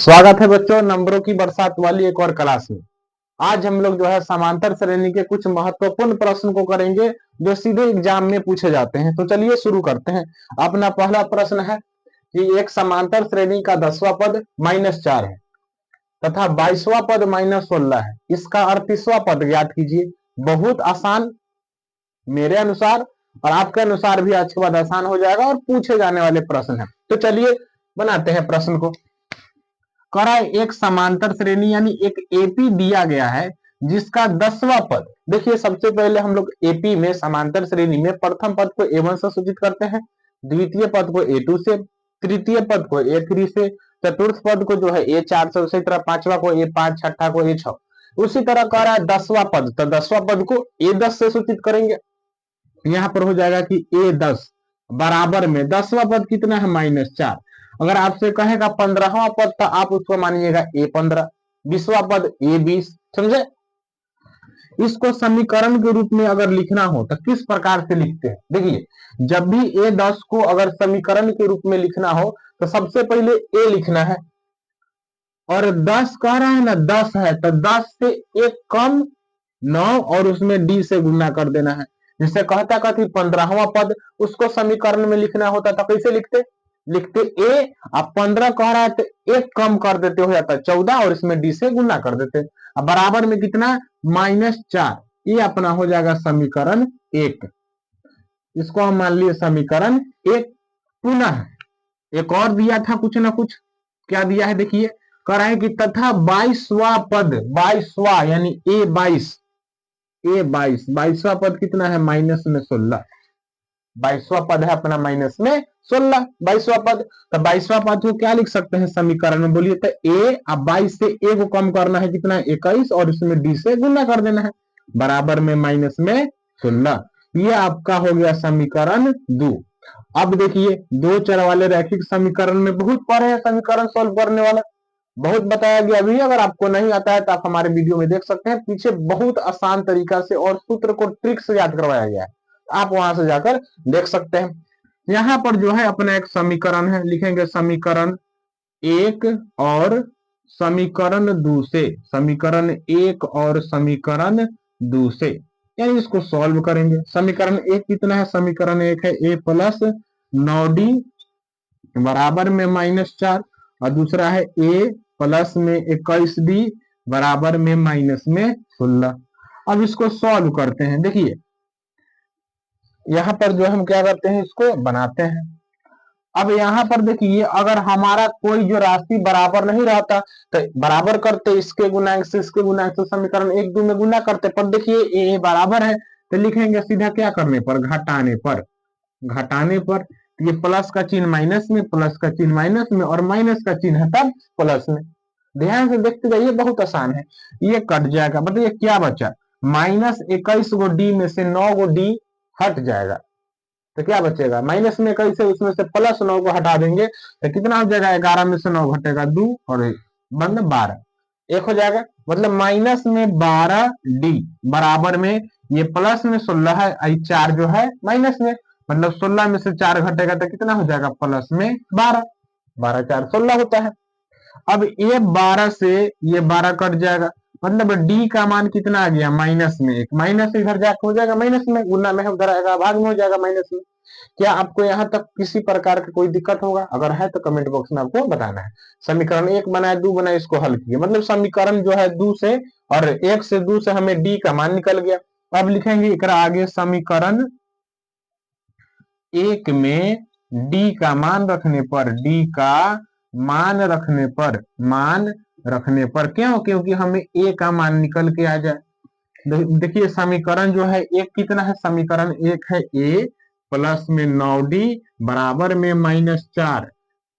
स्वागत है बच्चों नंबरों की बरसात वाली एक और क्लास में। आज हम लोग जो है समांतर श्रेणी के कुछ महत्वपूर्ण प्रश्न को करेंगे जो सीधे एग्जाम में पूछे जाते हैं। तो चलिए शुरू करते हैं। अपना पहला प्रश्न है कि एक समांतर श्रेणी का 10वां पद -4 है तथा 22वां पद -16 है, इसका 38वां पद ज्ञात कीजिए। बहुत आसान, मेरे अनुसार और आपके अनुसार भी आज के बाद आसान हो जाएगा और पूछे जाने वाले प्रश्न है। तो चलिए बनाते हैं प्रश्न को। करा एक समांतर श्रेणी यानी एक एपी दिया गया है जिसका 10वां पद, देखिए सबसे पहले हम लोग एपी में समांतर श्रेणी में प्रथम पद को A1 से सूचित करते हैं, द्वितीय पद को A2 से, तृतीय पद को A3 से, चतुर्थ पद को जो है A4 से, उसी तरह पांचवा को A5, छठा को A6। उसी तरह कह रहा है 10वां पद, तो 10वां पद को A10 से सूचित करेंगे। यहाँ पर हो जाएगा कि A10 बराबर में 10वां पद कितना है -4। अगर आपसे कहेगा 15वां पद तो आप उसको मानिएगा A15, 20वां पद A20, समझे। इसको समीकरण के रूप में अगर लिखना हो तो किस प्रकार से लिखते हैं, देखिए जब भी A10 को अगर समीकरण के रूप में लिखना हो तो सबसे पहले A लिखना है और 10 कह रहा है ना, 10 है तो 10 से एक कम 9 और उसमें D से गुना कर देना है। जिससे कहता कथी 15वां पद, उसको समीकरण में लिखना होता तो कैसे लिखते A, अब 15 कह रहा है तो एक कम कर देते, हो जाता 14 और इसमें D से गुना कर देते। अब बराबर में कितना -4, ये अपना हो जाएगा समीकरण 1। इसको हम मान लिए समीकरण 1। पुनः एक और दिया था कुछ ना कुछ, क्या दिया है देखिए, कह रहा है कि तथा 22वां पद, 22वां यानी A22, 22वां पद कितना है -16, 22वां पद है अपना -16, 22वां पद। तो 22वां पद को क्या लिख सकते हैं समीकरण में, बोलिए तो A, अब 22 से A को कम करना है कितना 21 और इसमें D से गुना कर देना है, बराबर में -16। ये आपका हो गया समीकरण 2। अब देखिए दो चर वाले रैखिक समीकरण में बहुत पढ़े हैं समीकरण सॉल्व करने वाला, बहुत बताया गया। अभी अगर आपको नहीं आता है तो आप हमारे वीडियो में देख सकते हैं, पीछे बहुत आसान तरीका से और सूत्र को ट्रिक से याद करवाया गया है, आप वहां से जाकर देख सकते हैं। यहाँ पर जो है अपना एक समीकरण है, लिखेंगे समीकरण 1 और समीकरण 2 से, समीकरण 1 और समीकरण 2 से, यानी इसको सॉल्व करेंगे। समीकरण 1 कितना है, समीकरण 1 है A प्लस 9D बराबर में -4 और दूसरा है A प्लस में 21D बराबर में -16। अब इसको सॉल्व करते हैं। देखिए यहाँ पर जो हम क्या करते हैं, इसको बनाते हैं। अब यहाँ पर देखिए अगर हमारा कोई जो राशि बराबर नहीं रहता तो बराबर करते, इसके गुणांक से इसके गुणांक से समीकरण 1 2 में गुना करते, पर देखिए ए बराबर है तो लिखेंगे सीधा क्या करने पर, घटाने पर। घटाने पर ये प्लस का चिन्ह माइनस में, प्लस का चिन्ह माइनस में और माइनस का चिन्ह है तब प्लस में। ध्यान से देखते जाइए, बहुत आसान है। ये कट जाएगा, बताइए क्या बचा, -21 गो डी में से 9 गो डी हट जाएगा तो क्या बचेगा, माइनस में 21 है उसमें से +9 को हटा देंगे तो कितना हो जाएगा, 11 में से 9 घटेगा 2 और 1 बंद 12, एक हो जाएगा। मतलब माइनस में 12D बराबर में ये प्लस में 16 है, 4 जो है माइनस में, मतलब 16 में से 4 घटेगा तो कितना हो जाएगा, प्लस में 12, 12 4 16 होता है। अब ये 12 से ये 12 कट जाएगा, मतलब डी का मान कितना आ गया, माइनस में 1, माइनस इधर जाकर हो जाएगा माइनस में, गुना में उधर आएगा भाग में हो जाएगा माइनस में। क्या आपको यहाँ तक किसी प्रकार की कोई दिक्कत होगा, अगर है तो कमेंट बॉक्स में आपको बताना है। समीकरण 1 बनाए, 2 बनाए, इसको हल किए, मतलब समीकरण जो है 2 से और 1 से 2 से हमें डी का मान निकल गया। अब लिखेंगे एक आगे समीकरण 1 में डी का मान रखने पर, डी का मान रखने पर, मान रखने पर क्यों, क्योंकि हमें ए का मान निकल के आ जाए। देखिए समीकरण जो है एक कितना है, समीकरण 1 है A प्लस में 9D बराबर में -4,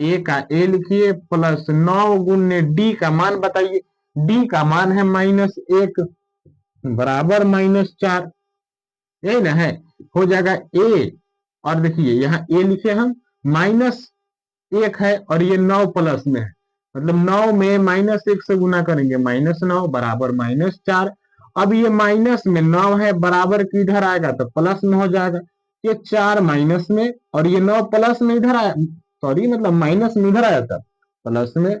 ए का ए लिखिए प्लस 9 गुने डी का मान बताइए, डी का मान है -1 बराबर -4, यही ना है, हो जाएगा ए। और देखिए यहाँ ए लिखे हम, -1 है और ये 9 प्लस में है, मतलब 9 में -1 से गुना करेंगे -9 बराबर -4। अब ये माइनस में 9 है बराबर की इधर आएगा तो प्लस में हो जाएगा, ये 4 माइनस में और ये 9 प्लस में इधर आया, सॉरी मतलब माइनस में इधर आया था प्लस में,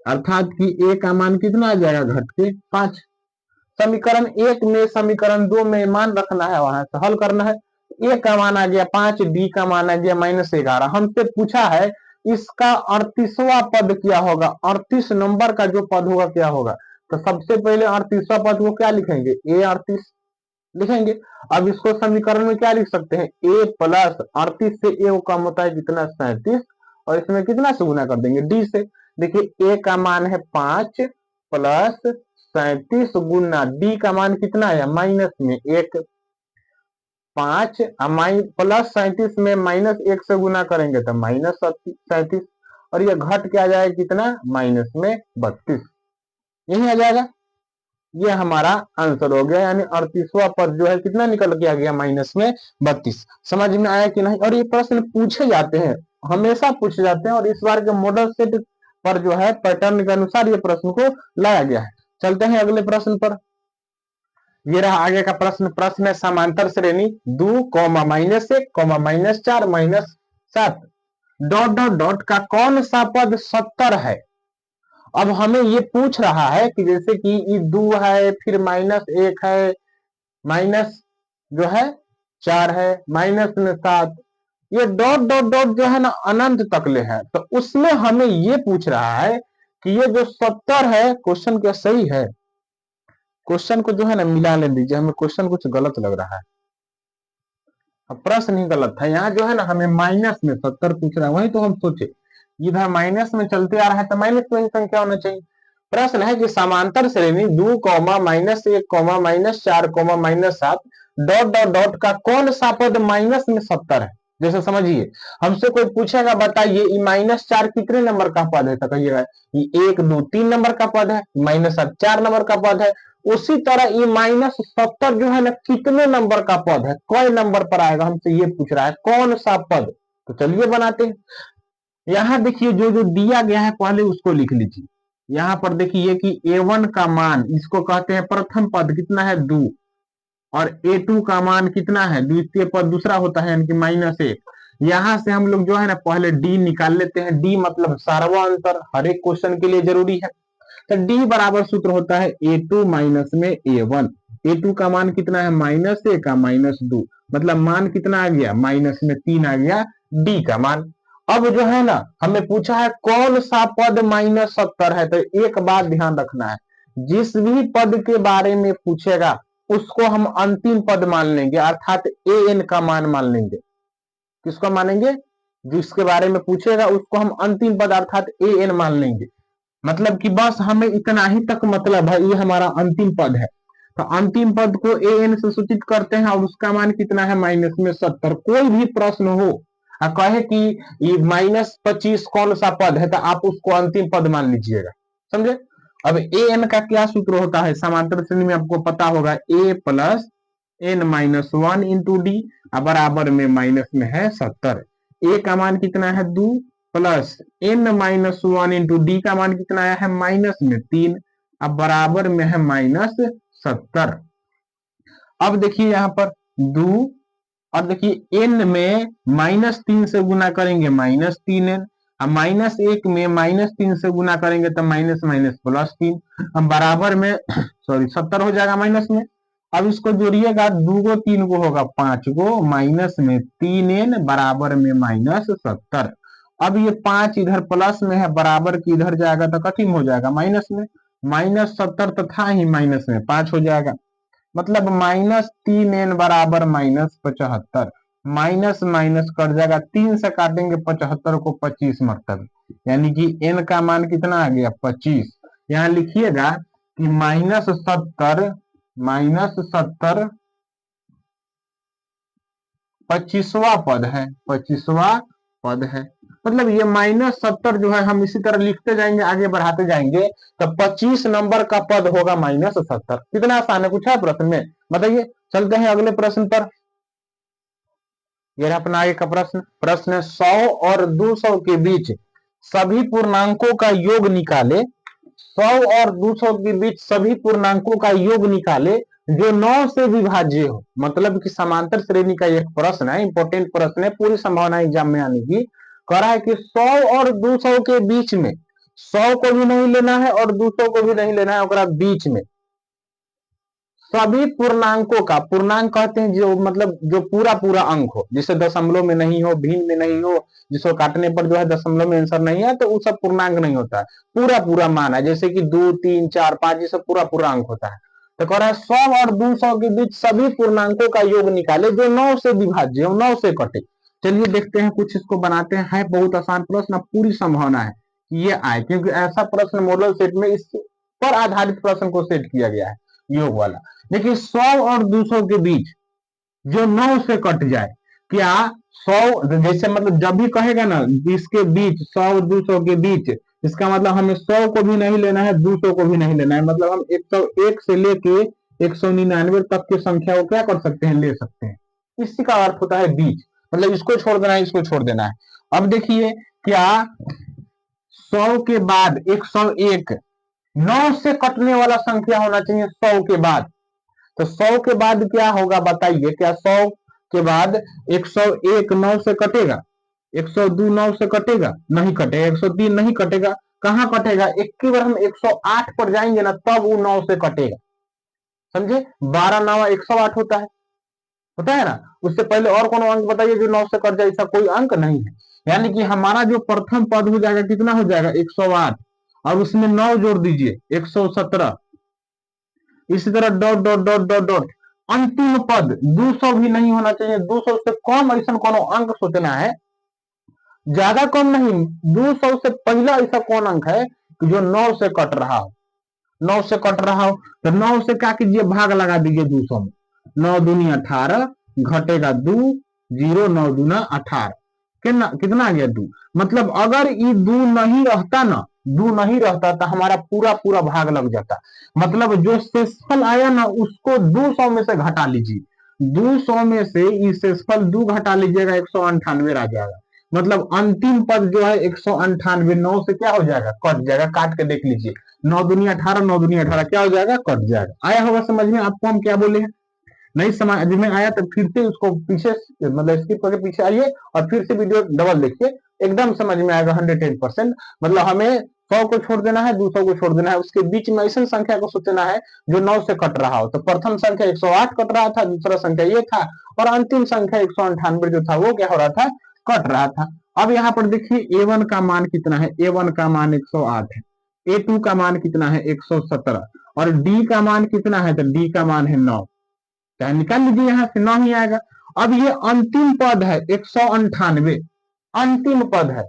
अर्थात कि a का मान कितना आ जाएगा घट के 5। समीकरण 1 में समीकरण 2 में मान रखना है, वहां से हल करना है। a का मान आ गया 5, b का मान आ गया -11। हमसे पूछा है इसका 38वां पद क्या होगा, 38 नंबर का जो पद होगा क्या होगा। तो सबसे पहले 38वां पद को क्या लिखेंगे, a 38 लिखेंगे। अब इसको समीकरण में क्या लिख सकते हैं, a प्लस 38 से a को कम होता है कितना 37, और इसमें कितना से गुना कर देंगे d से। देखिए a का मान है 5 प्लस 37 गुना d का मान कितना है माइनस में 1। 5 प्लस 37 में -1 से गुना करेंगे तो -37, और ये घट के आ जाएगा कितना -32। यही आ जाएगा, ये हमारा आंसर हो गया। यानी 38वां पद जो है कितना निकल के आ गया -32। समझ में आया कि नहीं। और ये प्रश्न पूछे जाते हैं, हमेशा पूछे जाते हैं, और इस बार के मॉडल सेट पर जो है पैटर्न के अनुसार ये प्रश्न को लाया गया है। चलते हैं अगले प्रश्न पर। ये रहा आगे का प्रश्न। प्रश्न है समांतर श्रेणी 2, -1, -4, -7 डॉट डॉट डॉट का कौन सा पद 70 है। अब हमें ये पूछ रहा है कि जैसे कि ये 2 है, फिर -1 है, माइनस जो है 4 है, -7, ये डॉट डॉट डॉट जो है ना अनंत तक ले है। तो उसमें हमें ये पूछ रहा है कि ये जो 70 है, क्वेश्चन क्या सही है। क्वेश्चन को जो है ना मिला ले दीजिए, हमें क्वेश्चन कुछ गलत लग रहा है। अब प्रश्न ही गलत था, यहाँ जो है ना हमें माइनस में 70 पूछ रहा है, वही तो हम सोचे इधर माइनस में चलते आ रहा है तो माइनस में ही संख्या होना चाहिए। प्रश्न है कि समांतर श्रेणी 2, -1, -4, -7 डॉट डॉट डॉट का कौन सा पद माइनस में 70 है। जैसे समझिए, हमसे कोई पूछेगा बताइए ये -4 कितने नंबर का पद है, तो कहिएगा ये 1, 2, 3 नंबर का पद है, -7 4 नंबर का पद है। उसी तरह ये -70 जो है ना कितने नंबर का पद है, कई नंबर पर आएगा, हमसे ये पूछ रहा है कौन सा पद। तो चलिए बनाते हैं। यहाँ देखिए जो जो दिया गया है पहले उसको लिख लीजिए। यहाँ पर देखिए कि a1 का मान इसको कहते हैं प्रथम पद कितना है 2, और a2 का मान कितना है द्वितीय पद दूसरा होता है यानी कि -1। यहाँ से हम लोग जो है ना पहले d निकाल लेते हैं। d मतलब सार्वअंतर, हर एक क्वेश्चन के लिए जरूरी है। तो d बराबर सूत्र होता है a2 माइनस में a1। a2 का मान कितना है -1 का -2, मतलब मान कितना आ गया -3 आ गया d का मान। अब जो है ना हमें पूछा है कौन सा पद -70 है। तो एक बात ध्यान रखना है, जिस भी पद के बारे में पूछेगा उसको हम अंतिम पद मान लेंगे, अर्थात an का मान मान लेंगे। किसको मानेंगे, जिसके बारे में पूछेगा उसको हम अंतिम पद अर्थात an मान लेंगे। मतलब कि बस हमें इतना ही तक मतलब है, ये हमारा अंतिम पद है। तो अंतिम पद को an से सूचित करते हैं, और उसका मान कितना है -70। कोई भी प्रश्न हो कहे कि ये -25 कौन सा पद है, तो आप उसको अंतिम पद मान लीजिएगा। समझे। अब an का क्या सूत्र होता है, समांतर श्रेणी में आपको पता होगा a plus n-1 into D बराबर में माइनस में है 70। a का मान कितना है 2 प्लस n-1 इंटू डी का मान कितना आया है -3, अब बराबर में है -70। अब देखिए यहाँ पर 2, और देखिए n में -3 से गुना करेंगे -3n, अब -1 में -3 से गुना करेंगे तो माइनस माइनस +3, अब बराबर में सॉरी 70 हो जाएगा माइनस में। अब इसको जोड़िएगा, 2 को 3 को होगा 5 को, माइनस में 3n बराबर में -70। अब ये 5 इधर प्लस में है, बराबर की इधर जाएगा तो कठिन हो जाएगा माइनस में, -70 तथा ही माइनस में 5 हो जाएगा, मतलब -3n बराबर -75। माइनस माइनस कट जाएगा, 3 से काटेंगे 75 को 25 मरतब, यानी कि n का मान कितना आ गया 25। यहाँ लिखिएगा कि -70 25वां पद है, 25वां पद है। मतलब ये -70 जो है हम इसी तरह लिखते जाएंगे, आगे बढ़ाते जाएंगे, तो 25 नंबर का पद होगा -70। कितना आसान है, कुछ है प्रश्न में बताइए। चलते हैं अगले प्रश्न पर। यह अपना आगे का प्रश्न। प्रश्न 100 और 200 के बीच सभी पूर्णांकों का योग निकाले। 100 और 200 के बीच सभी पूर्णांकों का योग निकाले जो 9 से विभाज्य हो। मतलब कि समांतर श्रेणी का एक प्रश्न है, इंपॉर्टेंट प्रश्न है, पूरी संभावना एग्जाम में आने की। कह रहा है कि 100 और 200 के बीच में 100 को भी नहीं लेना है और 200 को भी नहीं लेना है, ओकरा बीच में सभी पूर्णांकों का, पूर्णांक कहते हैं जो मतलब जो पूरा पूरा अंक हो, जिसे दशमलव में नहीं हो, भिन्न में नहीं हो, जिसको काटने पर जो है दशमलव में आंसर नहीं है, तो वो सब पूर्णांक नहीं होता है, पूरा पूरा मान है, जैसे कि 2, 3, 4, 5 ये सब पूरा पूरा अंक होता है। तो कह रहा है 100 और 200 के बीच सभी पूर्णांकों का योग निकाले जो 9 से विभाज्य हो, 9 से कटे। चलिए देखते हैं, कुछ इसको बनाते हैं, है बहुत आसान प्रश्न, पूरी संभावना है कि ये आए, क्योंकि ऐसा प्रश्न मॉडल सेट में इस पर आधारित प्रश्न को सेट किया गया है, योग वाला। देखिए 100 और 200 के बीच जो 9 से कट जाए, क्या 100 जैसे मतलब जब भी कहेगा ना इसके बीच 100 200 के बीच, इसका मतलब हमें 100 को भी नहीं लेना है, 200 को भी नहीं लेना है, मतलब हम 101 से लेके 199 तक की संख्या को क्या कर सकते हैं, ले सकते हैं। इसी का अर्थ होता है बीच, मतलब इसको छोड़ देना है, इसको छोड़ देना है। अब देखिए क्या 100 के बाद 101 9 से कटने वाला संख्या होना चाहिए 100 के बाद, तो 100 के बाद क्या होगा बताइए, क्या 100 के बाद 101 9 से कटेगा, 102 9 से कटेगा, नहीं कटेगा, 103 नहीं कटेगा, कहां कटेगा, एक की बार हम 108 पर जाएंगे ना तब वो 9 से कटेगा, समझे, 12 9 108 होता है ना। उससे पहले और कौन अंक बताइए जो 9 से कट जाए, ऐसा कोई अंक नहीं है। यानी कि हमारा जो प्रथम पद हो जाएगा कितना हो जाएगा 108, और उसमें 9 जोड़ दीजिए 117, इसी तरह dot dot dot dot dot, अंतिम पद 200 भी नहीं होना चाहिए, 200 से कम ऐसा कौन अंक सोचना है, ज्यादा कम नहीं, 200 से पहला ऐसा कौन अंक है कि जो 9 से कट रहा हो, 9 से कट रहा हो, तो 9 से क्या कीजिए, भाग लगा दीजिए 200 में, 9 दूनी 18, घटेगा 2, 0 9 दूना 18, कितना आ गया 2, मतलब अगर ये 2 नहीं रहता ना, 2 नहीं रहता तो हमारा पूरा पूरा भाग लग जाता, मतलब जो शेषफल आया ना उसको 200 में से घटा लीजिए, 200 में से ये शेषफल 2 घटा लीजिएगा 198 आ जाएगा, मतलब अंतिम पद जो है 198 9 से क्या हो जाएगा, कट जाएगा, काट के देख लीजिए, 9 दूनी 18, 9 दूनी 18 क्या हो जाएगा, कट जाएगा। आया होगा समझ में आपको हम क्या बोले हैं, नहीं समझ में आया तो फिर से उसको पीछे मतलब स्किप करके पीछे आइए और फिर से वीडियो डबल देखिए, एकदम समझ में आएगा 110%। मतलब हमें 100 को छोड़ देना है, 200 को छोड़ देना है, उसके बीच में ऐसी संख्या को सोचना है जो 9 से कट रहा हो। तो प्रथम संख्या 108 कट रहा था, दूसरा संख्या ये था, और अंतिम संख्या 198 जो था वो क्या हो रहा था, कट रहा था। अब यहाँ पर देखिए A1 का मान कितना है, A1 का मान 108 है, A2 का मान कितना है 117, और D का मान कितना है, तो D का मान है 9, चाहे निकाल लीजिए, यहाँ से 9 ही आएगा। अब ये अंतिम पद है 198, अंतिम पद है।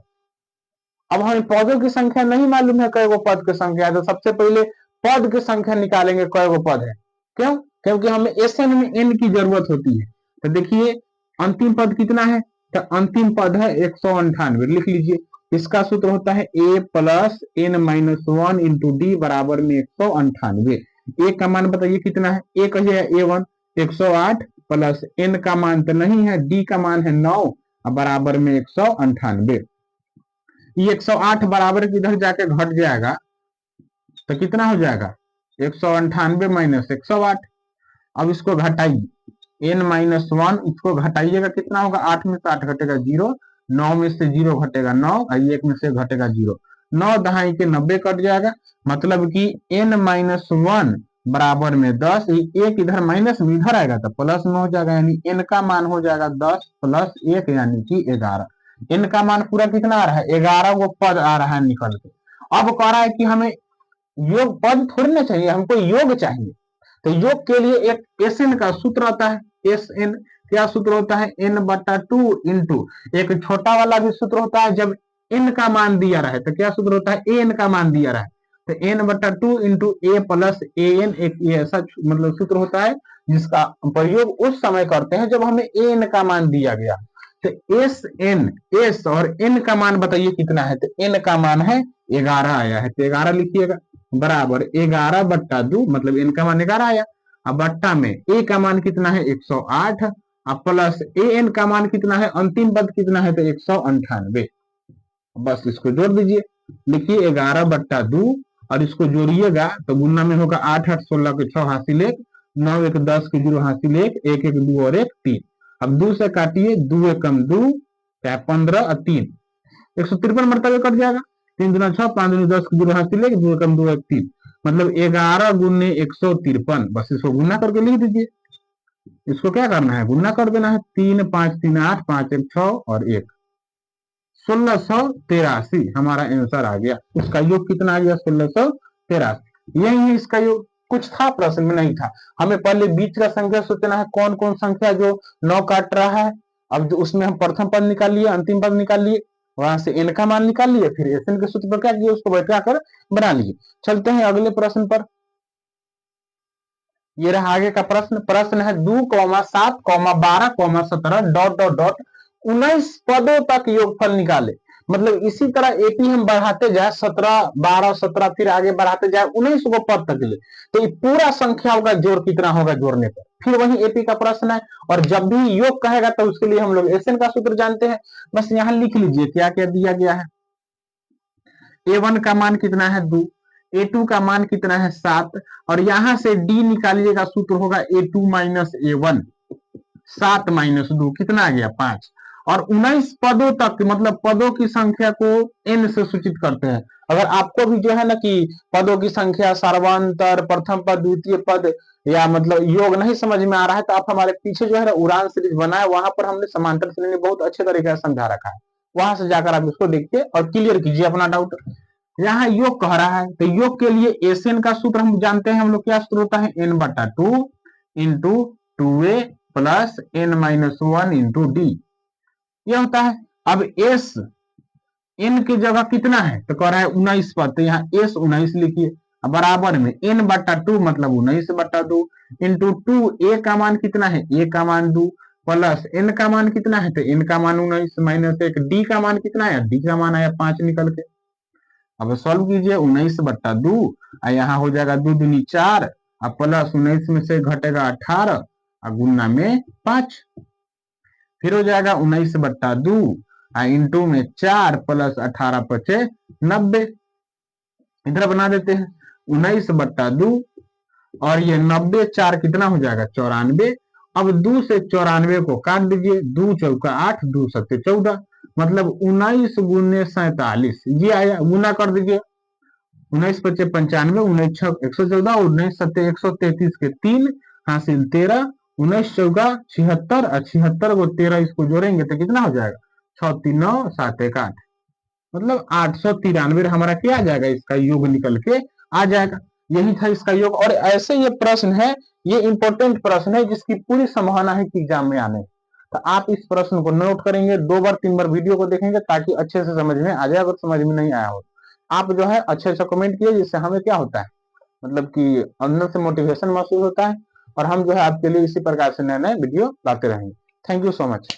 अब हमें पदों की संख्या नहीं मालूम है कई गो पद की संख्या है, तो सबसे पहले पद की संख्या निकालेंगे कई गो पद है, क्यों, क्योंकि हमें एसएन में एन की जरूरत होती है। तो देखिए अंतिम पद कितना है, तो अंतिम पद है 198, लिख लीजिए, इसका सूत्र होता है a plus n minus 1 into D बराबर में 198। ए का मान बताइए कितना है, ए कहिए A1 108 प्लस n का मान तो नहीं है, डी का मान है 9 बराबर में 198। ये 108 बराबर किधर जाके घट जाएगा, तो कितना हो जाएगा 198 माइनस 108। अब इसको घटाइए, n माइनस 1 इसको घटाइएगा, कितना होगा, 8 में से 8 घटेगा 0, 9 में से 0 घटेगा 9, और 1 में से घटेगा 0, 9 दहाई के 90 कट जाएगा, मतलब कि n माइनस 1 बराबर में 10, एक इधर माइनस में इधर आएगा तो प्लस में हो जाएगा, यानी n का मान हो जाएगा 10 प्लस 1 यानी कि 11। n का मान पूरा कितना आ रहा है, 11 वो पद आ रहा है निकल के। अब कह रहा है कि हमें योग पद थोड़ी ना चाहिए, हमको योग चाहिए। तो योग के लिए एक एसएन का सूत्र आता है, एसएन क्या सूत्र होता है, n बटा 2 इंटू एक छोटा वाला भी सूत्र होता है, जब n का मान दिया रहे तो क्या सूत्र होता है, an का मान दिया रहे तो n बटा 2 इंटू ए प्लस an, एक ऐसा मतलब सूत्र होता है जिसका प्रयोग उस समय करते हैं जब हमें an का मान दिया गया। तो एस एन, एस और एन का मान बताइए कितना है, तो एन का मान है 11 आया है, तो 11 लिखिएगा बराबर 11 बट्टा 2, मतलब एन का मान 11 आया। अब बट्टा में ए का मान कितना है 108, अब प्लस ए एन का मान कितना है, अंतिम पद कितना है, तो 198। बस इसको जोड़ दीजिए, लिखिए 11 बट्टा 2, और इसको जोड़िएगा तो गुना में होगा 8 8 16 के 6 हासिल 1, 9 1 10 के 0 हासिल 1, 1 1 2 और 1 3। अब 2 से काटिए, 2 1 2, 15 और 3, 153 मरतबे कट जाएगा। 3 दूना 6, 5 दूनी 10, जीरो हासिल 1, 2 कम 2 1 3, मतलब 11 गुने 153। बस इसको गुना करके लिख दीजिए। इसको क्या करना है, गुना कर देना है। 3 5 3 8, 5 1 6 और 1 1683 हमारा आंसर आ गया। इसका योग कितना आ गया, 1683। यही है इसका योग। कुछ था प्रश्न में, नहीं था। हमें पहले बीच का संख्या सोचना है, कौन कौन संख्या जो 9 काट रहा है। अब जो उसमें हम प्रथम पद निकाल लिए, अंतिम पद निकाल लिए, वहां से n का मान निकाल लिए, फिर एन के सूत्र पर क्या किए, उसको बैठा कर बना लिए। चलते हैं अगले प्रश्न पर। ये रहा आगे का प्रश्न। प्रश्न है 2,7, 12, 17 डॉट डॉट डॉट 19 पदों तक योगफल निकाले। मतलब इसी तरह एपी हम बढ़ाते जाए, 17 12 17, फिर आगे बढ़ाते जाए 19 को पद तक ले, तो ये पूरा संख्याओं का जोड़ कितना होगा जोड़ने पर। फिर वही एपी का प्रश्न है। और जब भी योग कहेगा तो उसके लिए हम लोग एसएन का सूत्र जानते हैं। बस यहां लिख लीजिए क्या क्या दिया गया है। A1 का मान कितना है 2, A2 का मान कितना है 7, और यहां से D निकालिएगा, सूत्र होगा A2 माइनस A1, 7 माइनस 2 कितना आ गया 5। और 19 पदों तक, मतलब पदों की संख्या को n से सूचित करते हैं। अगर आपको भी जो है ना कि पदों की संख्या, सर्वांतर, प्रथम पद, द्वितीय पद या मतलब योग नहीं समझ में आ रहा है, तो आप हमारे पीछे जो है ना उड़ान सीरीज बनाए, वहां पर हमने समांतर श्रेणी बहुत अच्छे तरीके से समझा रखा है। वहां से जाकर आप इसको देखिए और क्लियर कीजिए अपना डाउट। यहाँ योग कह रहा है, तो योग के लिए एसएन का सूत्र हम जानते हैं। हम लोग क्या सूत्र होता है, n/2 into 2a plus n-1 into D, यह होता है। अब एस n की जगह कितना है, तो कह रहा है 19 पद, तो यहाँ एस 19 लिखिए, बराबर में n/2 मतलब 19/2 इंटू 2 a का मान कितना है, a का मान 2, प्लस n का मान कितना है, तो n का मान 19 माइनस 1, d का मान कितना है, d का मान आया 5 निकल के। अब सॉल्व कीजिए, 19/2, यहाँ हो जाएगा 2 दूनी 4, अब प्लस 19 में से घटेगा 18 और गुना में 5, फिर हो जाएगा 19/2 इंटू में 4 प्लस 18 पचे 90। इधर बना देते हैं 19/2 और ये 90, 4 कितना हो जाएगा 94। अब 2 से 94 को काट दीजिए, 2 चौका 8, 2 सत्ते 14, मतलब 19 गुने 47, ये आया। गुना कर दीजिए, 19 पचे 95, 19 छक 114 और 19 सत्ते 133 के 3 हासिल 13, 19 चौका 76 और 76 को 13 इसको जोड़ेंगे तो कितना हो जाएगा 6 3 9 7 1 8, मतलब 893 हमारा क्या आ जाएगा, इसका योग निकल के आ जाएगा। यही था इसका योग। और ऐसे ये प्रश्न है, ये इंपॉर्टेंट प्रश्न है जिसकी पूरी संभावना है कि एग्जाम में आने। तो आप इस प्रश्न को नोट करेंगे, 2 बार 3 बार वीडियो को देखेंगे ताकि अच्छे से समझ में आ जाए। अगर समझ में नहीं आया हो आप जो है अच्छे अच्छे कमेंट किए, जिससे हमें क्या होता है, मतलब कि अंदर से मोटिवेशन महसूस होता है, और हम जो है आपके लिए इसी प्रकार से नए नए वीडियो लाते रहेंगे। Thank you so much.